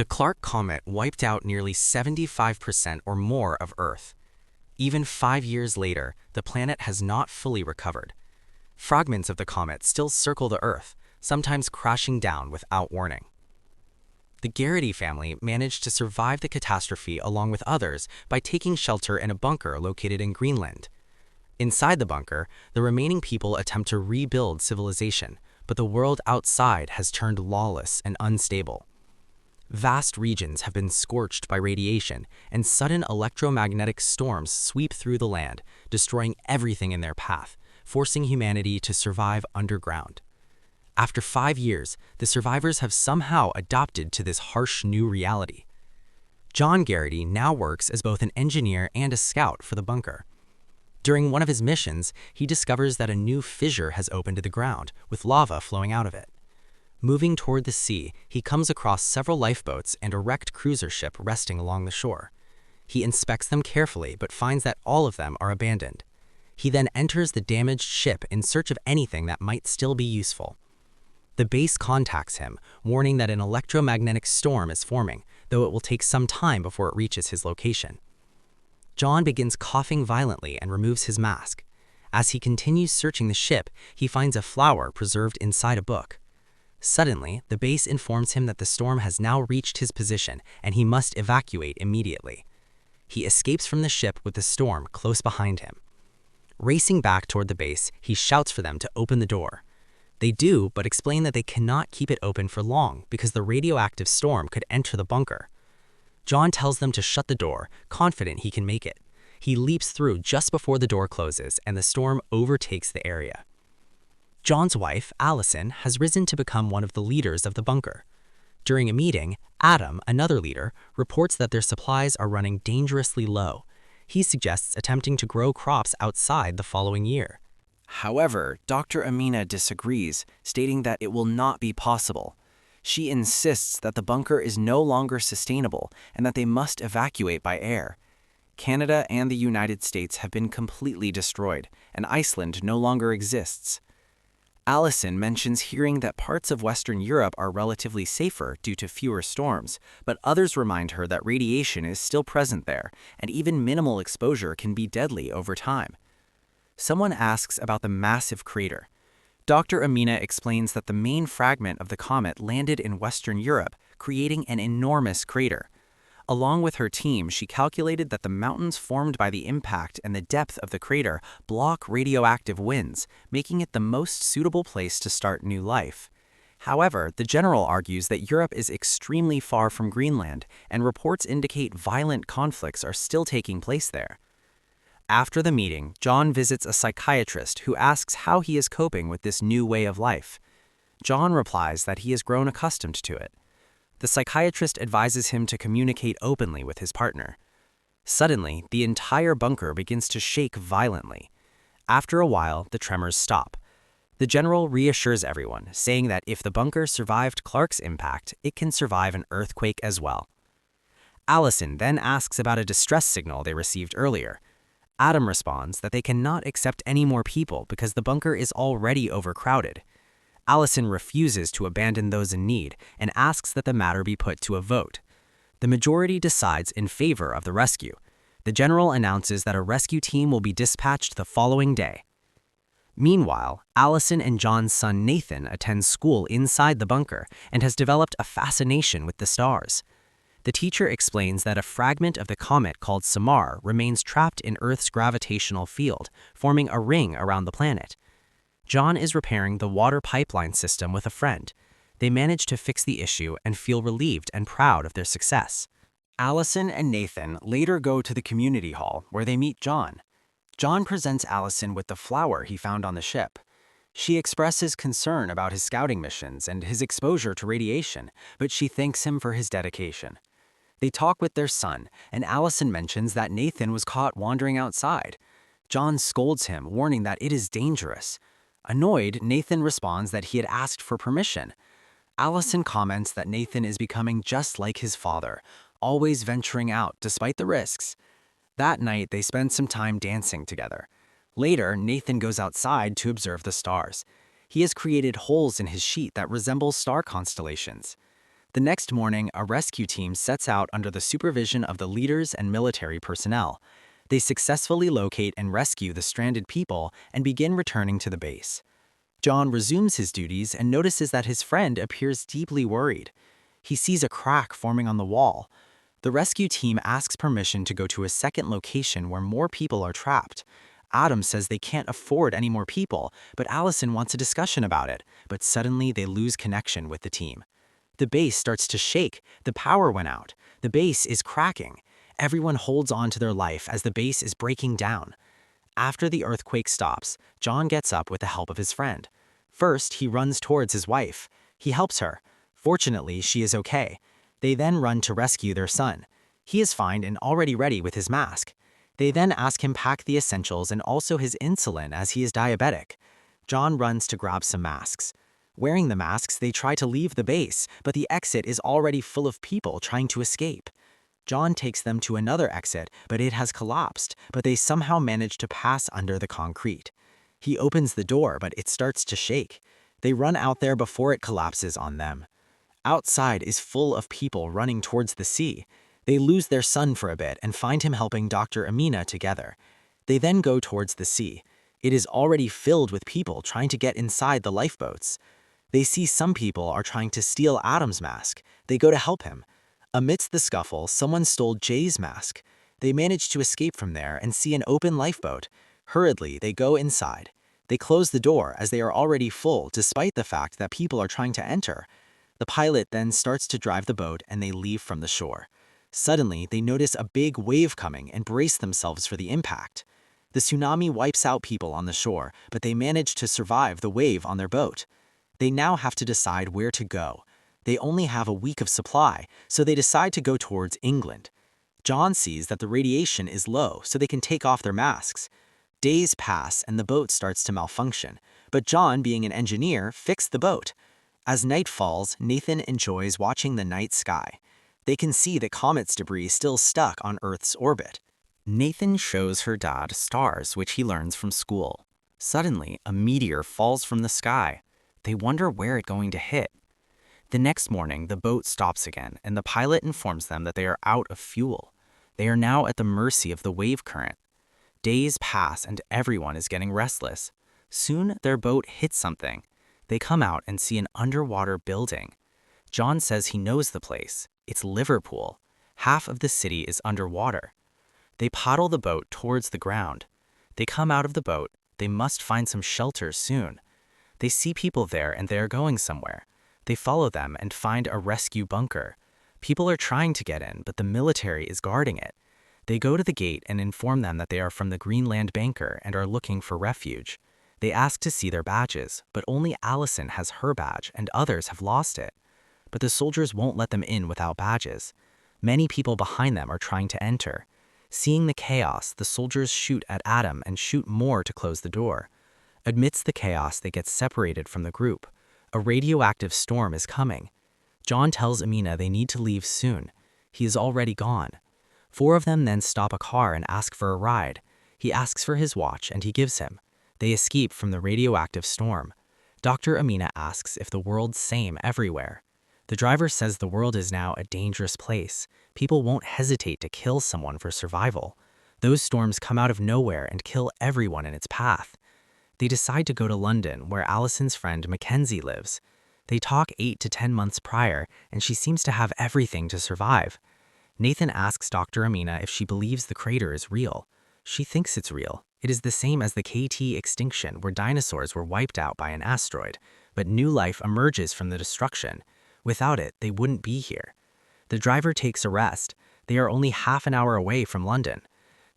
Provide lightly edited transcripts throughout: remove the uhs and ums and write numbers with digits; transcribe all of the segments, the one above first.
The Clark comet wiped out nearly 75% or more of Earth. Even 5 years later, the planet has not fully recovered. Fragments of the comet still circle the Earth, sometimes crashing down without warning. The Garrity family managed to survive the catastrophe along with others by taking shelter in a bunker located in Greenland. Inside the bunker, the remaining people attempt to rebuild civilization, but the world outside has turned lawless and unstable. Vast regions have been scorched by radiation, and sudden electromagnetic storms sweep through the land, destroying everything in their path, forcing humanity to survive underground. After 5 years, the survivors have somehow adapted to this harsh new reality. John Garrity now works as both an engineer and a scout for the bunker. During one of his missions, he discovers that a new fissure has opened to the ground, with lava flowing out of it. Moving toward the sea, he comes across several lifeboats and a wrecked cruiser ship resting along the shore. He inspects them carefully but finds that all of them are abandoned. He then enters the damaged ship in search of anything that might still be useful. The base contacts him, warning that an electromagnetic storm is forming, though it will take some time before it reaches his location. John begins coughing violently and removes his mask. As he continues searching the ship, he finds a flower preserved inside a book. Suddenly, the base informs him that the storm has now reached his position and he must evacuate immediately. He escapes from the ship with the storm close behind him. Racing back toward the base, he shouts for them to open the door. They do, but explain that they cannot keep it open for long because the radioactive storm could enter the bunker. John tells them to shut the door, confident he can make it. He leaps through just before the door closes and the storm overtakes the area. John's wife, Allison, has risen to become one of the leaders of the bunker. During a meeting, Adam, another leader, reports that their supplies are running dangerously low. He suggests attempting to grow crops outside the following year. However, Dr. Amina disagrees, stating that it will not be possible. She insists that the bunker is no longer sustainable and that they must evacuate by air. Canada and the United States have been completely destroyed, and Iceland no longer exists. Allison mentions hearing that parts of Western Europe are relatively safer due to fewer storms, but others remind her that radiation is still present there, and even minimal exposure can be deadly over time. Someone asks about the massive crater. Dr. Amina explains that the main fragment of the comet landed in Western Europe, creating an enormous crater. Along with her team, she calculated that the mountains formed by the impact and the depth of the crater block radioactive winds, making it the most suitable place to start new life. However, the general argues that Europe is extremely far from Greenland, and reports indicate violent conflicts are still taking place there. After the meeting, John visits a psychiatrist who asks how he is coping with this new way of life. John replies that he has grown accustomed to it. The psychiatrist advises him to communicate openly with his partner. Suddenly, the entire bunker begins to shake violently. After a while, the tremors stop. The general reassures everyone, saying that if the bunker survived Clark's impact, it can survive an earthquake as well. Allison then asks about a distress signal they received earlier. Adam responds that they cannot accept any more people because the bunker is already overcrowded. Allison refuses to abandon those in need and asks that the matter be put to a vote. The majority decides in favor of the rescue. The general announces that a rescue team will be dispatched the following day. Meanwhile, Allison and John's son Nathan attends school inside the bunker and has developed a fascination with the stars. The teacher explains that a fragment of the comet called Samar remains trapped in Earth's gravitational field, forming a ring around the planet. John is repairing the water pipeline system with a friend. They manage to fix the issue and feel relieved and proud of their success. Allison and Nathan later go to the community hall where they meet John. John presents Allison with the flower he found on the ship. She expresses concern about his scouting missions and his exposure to radiation, but she thanks him for his dedication. They talk with their son, and Allison mentions that Nathan was caught wandering outside. John scolds him, warning that it is dangerous. Annoyed, Nathan responds that he had asked for permission. Allison comments that Nathan is becoming just like his father, always venturing out despite the risks. That night, they spend some time dancing together. Later, Nathan goes outside to observe the stars. He has created holes in his sheet that resemble star constellations. The next morning, a rescue team sets out under the supervision of the leaders and military personnel. They successfully locate and rescue the stranded people and begin returning to the base. John resumes his duties and notices that his friend appears deeply worried. He sees a crack forming on the wall. The rescue team asks permission to go to a second location where more people are trapped. Adam says they can't afford any more people, but Allison wants a discussion about it, but suddenly they lose connection with the team. The base starts to shake. The power went out. The base is cracking. Everyone holds on to their life as the base is breaking down. After the earthquake stops, John gets up with the help of his friend. First, he runs towards his wife. He helps her. Fortunately, she is okay. They then run to rescue their son. He is fine and already ready with his mask. They then ask him pack the essentials and also his insulin as he is diabetic. John runs to grab some masks. Wearing the masks, they try to leave the base, but the exit is already full of people trying to escape. John takes them to another exit, but it has collapsed, but they somehow manage to pass under the concrete. He opens the door, but it starts to shake. They run out there before it collapses on them. Outside is full of people running towards the sea. They lose their son for a bit and find him helping Dr. Amina together. They then go towards the sea. It is already filled with people trying to get inside the lifeboats. They see some people are trying to steal Adam's mask. They go to help him. Amidst the scuffle, someone stole Jay's mask. They manage to escape from there and see an open lifeboat. Hurriedly, they go inside. They close the door as they are already full despite the fact that people are trying to enter. The pilot then starts to drive the boat and they leave from the shore. Suddenly, they notice a big wave coming and brace themselves for the impact. The tsunami wipes out people on the shore, but they manage to survive the wave on their boat. They now have to decide where to go. They only have a week of supply, so they decide to go towards England. John sees that the radiation is low, so they can take off their masks. Days pass and the boat starts to malfunction, but John, being an engineer, fixed the boat. As night falls, Nathan enjoys watching the night sky. They can see the comet's debris still stuck on Earth's orbit. Nathan shows her dad stars, which he learns from school. Suddenly, a meteor falls from the sky. They wonder where it's going to hit. The next morning, the boat stops again, and the pilot informs them that they are out of fuel. They are now at the mercy of the wave current. Days pass and everyone is getting restless. Soon, their boat hits something. They come out and see an underwater building. John says he knows the place. It's Liverpool. Half of the city is underwater. They paddle the boat towards the ground. They come out of the boat. They must find some shelter soon. They see people there and they are going somewhere. They follow them and find a rescue bunker. People are trying to get in, but the military is guarding it. They go to the gate and inform them that they are from the Greenland bunker and are looking for refuge. They ask to see their badges, but only Allison has her badge and others have lost it. But the soldiers won't let them in without badges. Many people behind them are trying to enter. Seeing the chaos, the soldiers shoot at Adam and shoot more to close the door. Amidst the chaos, they get separated from the group. A radioactive storm is coming. John tells Amina they need to leave soon. He is already gone. 4 of them then stop a car and ask for a ride. He asks for his watch and he gives him. They escape from the radioactive storm. Dr. Amina asks if the world's same everywhere. The driver says the world is now a dangerous place. People won't hesitate to kill someone for survival. Those storms come out of nowhere and kill everyone in its path. They decide to go to London, where Allison's friend Mackenzie lives. They talk 8 to 10 months prior, and she seems to have everything to survive. Nathan asks Dr. Amina if she believes the crater is real. She thinks it's real. It is the same as the KT extinction, where dinosaurs were wiped out by an asteroid, but new life emerges from the destruction. Without it, they wouldn't be here. The driver takes a rest. They are only half an hour away from London.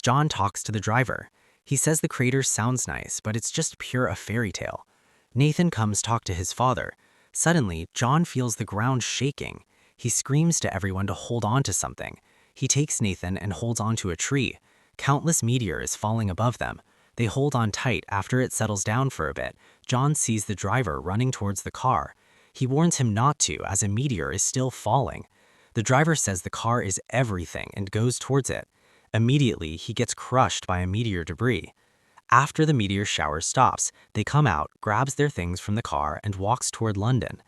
John talks to the driver. He says the crater sounds nice, but it's just pure a fairy tale. Nathan comes talk to his father. Suddenly, John feels the ground shaking. He screams to everyone to hold on to something. He takes Nathan and holds onto a tree. Countless meteors falling above them. They hold on tight. After it settles down for a bit, John sees the driver running towards the car. He warns him not to, as a meteor is still falling. The driver says the car is everything and goes towards it. Immediately, he gets crushed by a meteor debris. After the meteor shower stops, they come out, grabs their things from the car, and walks toward London.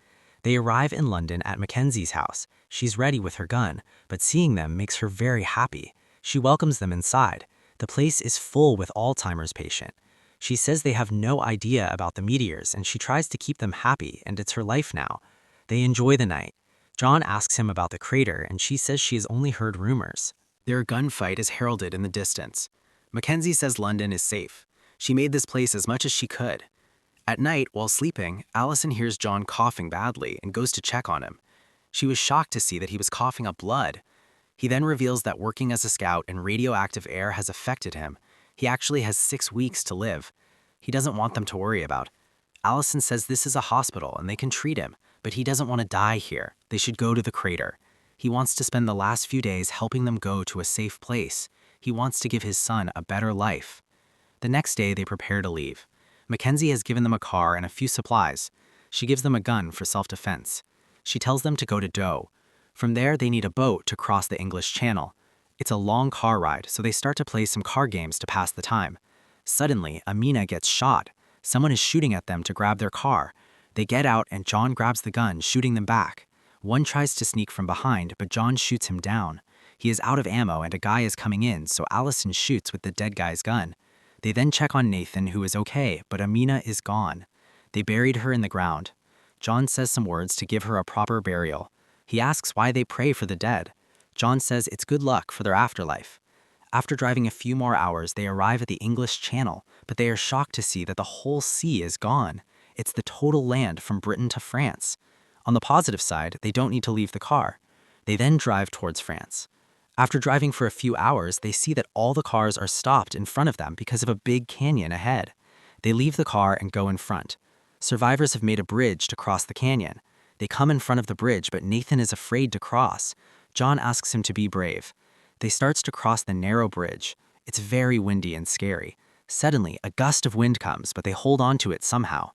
They arrive in London at Mackenzie's house. She's ready with her gun, but seeing them makes her very happy. She welcomes them inside. The place is full with Alzheimer's patient. She says they have no idea about the meteors and she tries to keep them happy and it's her life now. They enjoy the night. John asks him about the crater and she says she has only heard rumors. Their gunfight is heralded in the distance. Mackenzie says London is safe. She made this place as much as she could. At night, while sleeping, Allison hears John coughing badly and goes to check on him. She was shocked to see that he was coughing up blood. He then reveals that working as a scout in radioactive air has affected him. He actually has 6 weeks to live. He doesn't want them to worry about. Allison says this is a hospital and they can treat him, but he doesn't want to die here. They should go to the crater. He wants to spend the last few days helping them go to a safe place. He wants to give his son a better life. The next day, they prepare to leave. Mackenzie has given them a car and a few supplies. She gives them a gun for self-defense. She tells them to go to Doe. From there, they need a boat to cross the English Channel. It's a long car ride, so they start to play some card games to pass the time. Suddenly, Amina gets shot. Someone is shooting at them to grab their car. They get out and John grabs the gun, shooting them back. One tries to sneak from behind, but John shoots him down. He is out of ammo and a guy is coming in, so Allison shoots with the dead guy's gun. They then check on Nathan, who is okay, but Amina is gone. They buried her in the ground. John says some words to give her a proper burial. He asks why they pray for the dead. John says it's good luck for their afterlife. After driving a few more hours, they arrive at the English Channel, but they are shocked to see that the whole sea is gone. It's the total land from Britain to France. On the positive side, they don't need to leave the car. They then drive towards France. After driving for a few hours, they see that all the cars are stopped in front of them because of a big canyon ahead. They leave the car and go in front. Survivors have made a bridge to cross the canyon. They come in front of the bridge, but Nathan is afraid to cross. John asks him to be brave. They start to cross the narrow bridge. It's very windy and scary. Suddenly, a gust of wind comes, but they hold on to it somehow.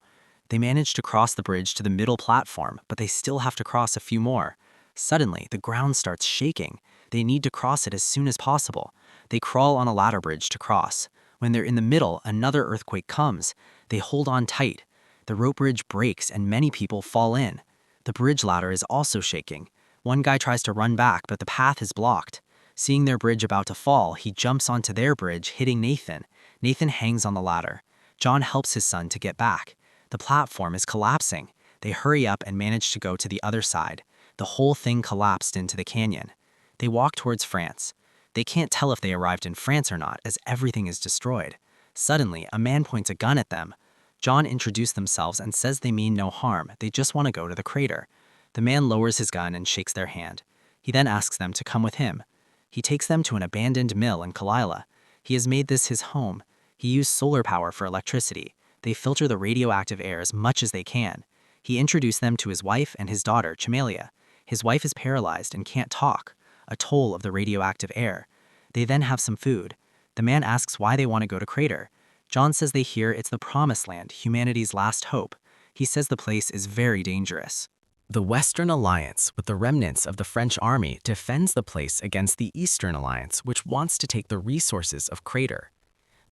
They manage to cross the bridge to the middle platform, but they still have to cross a few more. Suddenly, the ground starts shaking. They need to cross it as soon as possible. They crawl on a ladder bridge to cross. When they're in the middle, another earthquake comes. They hold on tight. The rope bridge breaks and many people fall in. The bridge ladder is also shaking. One guy tries to run back, but the path is blocked. Seeing their bridge about to fall, he jumps onto their bridge, hitting Nathan. Nathan hangs on the ladder. John helps his son to get back. The platform is collapsing. They hurry up and manage to go to the other side. The whole thing collapsed into the canyon. They walk towards France. They can't tell if they arrived in France or not, as everything is destroyed. Suddenly, a man points a gun at them. John introduces themselves and says they mean no harm, they just want to go to the crater. The man lowers his gun and shakes their hand. He then asks them to come with him. He takes them to an abandoned mill in Kalila. He has made this his home. He used solar power for electricity. They filter the radioactive air as much as they can. He introduced them to his wife and his daughter, Chamelia. His wife is paralyzed and can't talk, a toll of the radioactive air. They then have some food. The man asks why they want to go to crater. John says they hear it's the promised land, humanity's last hope. He says the place is very dangerous. The Western Alliance, with the remnants of the French army, defends the place against the Eastern Alliance, which wants to take the resources of Crater.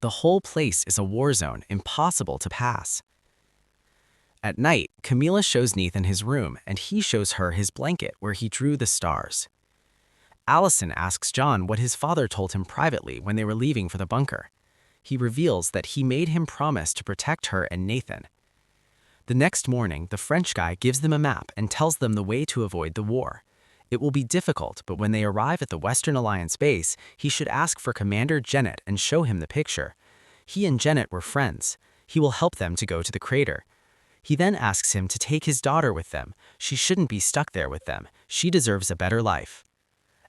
The whole place is a war zone, impossible to pass. At night, Camila shows Nathan his room, and he shows her his blanket where he drew the stars. Allison asks John what his father told him privately when they were leaving for the bunker. He reveals that he made him promise to protect her and Nathan. The next morning, the French guy gives them a map and tells them the way to avoid the war. It will be difficult, but when they arrive at the Western Alliance base, he should ask for Commander Jennett and show him the picture. He and Jennett were friends. He will help them to go to the crater. He then asks him to take his daughter with them. She shouldn't be stuck there with them. She deserves a better life.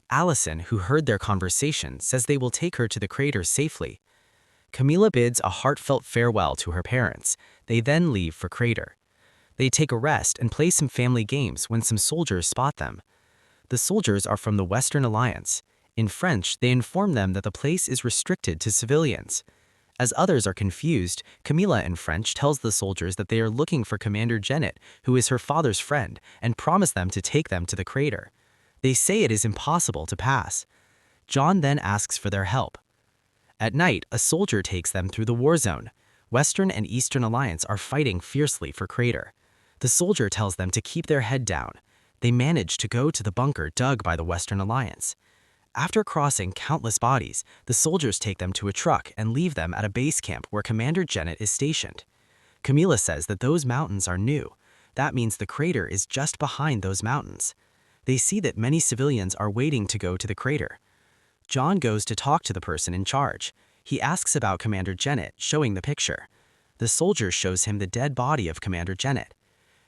Allison, who heard their conversation, says they will take her to the crater safely. Camila bids a heartfelt farewell to her parents. They then leave for crater. They take a rest and play some family games when some soldiers spot them. The soldiers are from the Western Alliance. In French, they inform them that the place is restricted to civilians. As others are confused, Camila in French tells the soldiers that they are looking for Commander Jennett, who is her father's friend, and promise them to take them to the crater. They say it is impossible to pass. John then asks for their help. At night, a soldier takes them through the war zone. Western and Eastern Alliance are fighting fiercely for crater. The soldier tells them to keep their head down. They manage to go to the bunker dug by the Western Alliance. After crossing countless bodies, the soldiers take them to a truck and leave them at a base camp where Commander Jennett is stationed. Camilla says that those mountains are new. That means the crater is just behind those mountains. They see that many civilians are waiting to go to the crater. John goes to talk to the person in charge. He asks about Commander Jennett, showing the picture. The soldier shows him the dead body of Commander Jennett.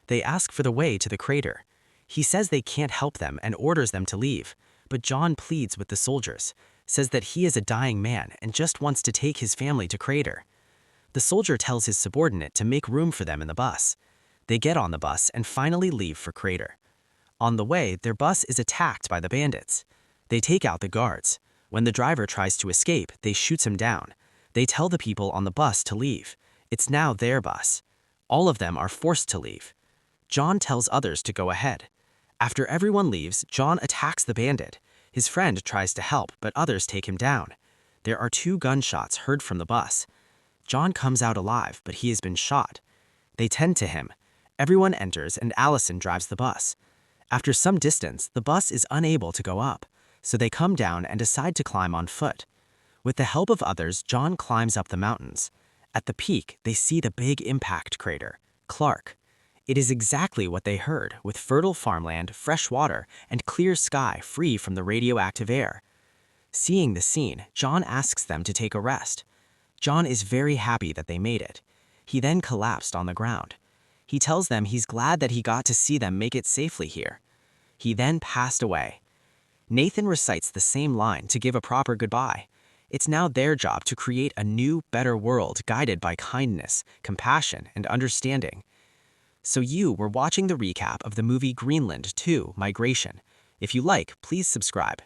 They ask for the way to the crater. He says they can't help them and orders them to leave, but John pleads with the soldiers, says that he is a dying man and just wants to take his family to crater. The soldier tells his subordinate to make room for them in the bus. They get on the bus and finally leave for crater. On the way, their bus is attacked by the bandits. They take out the guards. When the driver tries to escape, they shoots him down. They tell the people on the bus to leave. It's now their bus. All of them are forced to leave. John tells others to go ahead. After everyone leaves, John attacks the bandit. His friend tries to help, but others take him down. There are 2 gunshots heard from the bus. John comes out alive, but he has been shot. They tend to him. Everyone enters and Allison drives the bus. After some distance, the bus is unable to go up, so they come down and decide to climb on foot. With the help of others, John climbs up the mountains. At the peak, they see the big impact crater, Clark. It is exactly what they heard, with fertile farmland, fresh water, and clear sky free from the radioactive air. Seeing the scene, John asks them to take a rest. John is very happy that they made it. He then collapsed on the ground. He tells them he's glad that he got to see them make it safely here. He then passed away. Nathan recites the same line to give a proper goodbye. It's now their job to create a new, better world guided by kindness, compassion, and understanding. So you were watching the recap of the movie Greenland 2: Migration. If you like, please subscribe.